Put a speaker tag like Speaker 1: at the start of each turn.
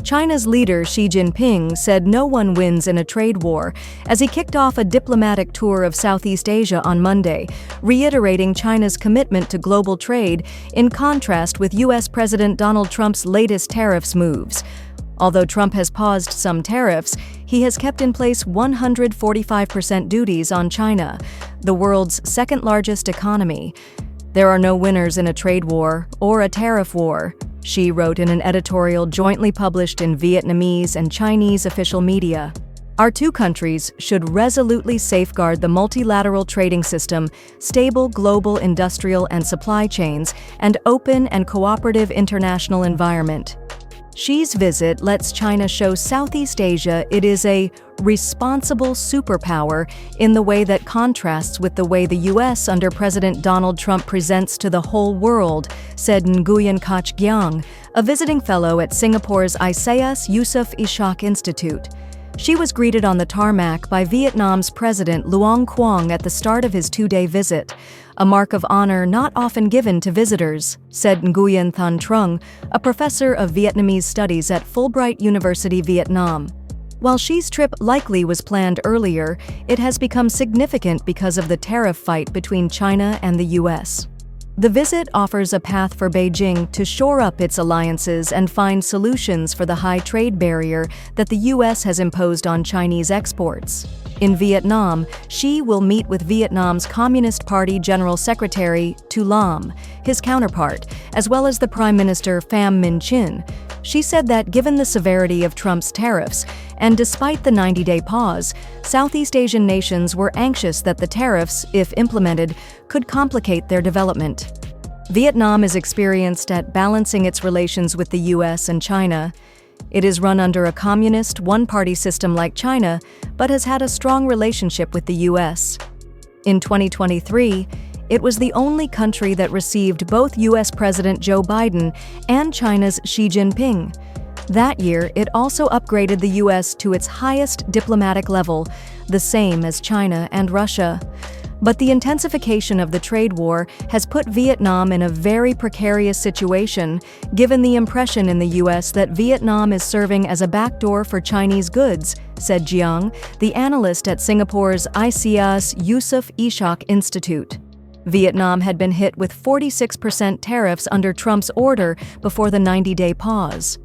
Speaker 1: China's leader Xi Jinping said no one wins in a trade war as he kicked off a diplomatic tour of Southeast Asia on Monday, reiterating China's commitment to global trade in contrast with U.S. President Donald Trump's latest tariffs moves. Although Trump has paused some tariffs, he has kept in place 145% duties on China, the world's second-largest economy. There are no winners in a trade war or a tariff war, Xi wrote in an editorial jointly published in Vietnamese and Chinese official media. Our two countries should resolutely safeguard the multilateral trading system, stable global industrial and supply chains, and open and cooperative international environment. Xi's visit lets China show Southeast Asia it is a responsible superpower in the way that contrasts with the way the U.S. under President Donald Trump presents to the whole world, said Nguyen Khac Giang, a visiting fellow at Singapore's ISEAS Yusof Ishak Institute. She was greeted on the tarmac by Vietnam's President Nguyen Quang at the start of his two-day visit, a mark of honor not often given to visitors, said Nguyen Thanh Trung, a professor of Vietnamese studies at Fulbright University, Vietnam. While Xi's trip likely was planned earlier, it has become significant because of the tariff fight between China and the U.S. The visit offers a path for Beijing to shore up its alliances and find solutions for the high trade barrier that the U.S. has imposed on Chinese exports. In Vietnam, Xi will meet with Vietnam's Communist Party General Secretary Tu Lam, his counterpart, as well as the Prime Minister Pham Minh Chinh. She said that given the severity of Trump's tariffs, and despite the 90-day pause, Southeast Asian nations were anxious that the tariffs, if implemented, could complicate their development. Vietnam is experienced at balancing its relations with the U.S. and China. It is run under a communist, one-party system like China, but has had a strong relationship with the U.S. In 2023, it was the only country that received both U.S. President Joe Biden and China's Xi Jinping. That year, it also upgraded the U.S. to its highest diplomatic level, the same as China and Russia. But the intensification of the trade war has put Vietnam in a very precarious situation, given the impression in the U.S. that Vietnam is serving as a backdoor for Chinese goods, said Giang, the analyst at Singapore's ISEAS Yusof Ishak Institute. Vietnam had been hit with 46% tariffs under Trump's order before the 90-day pause.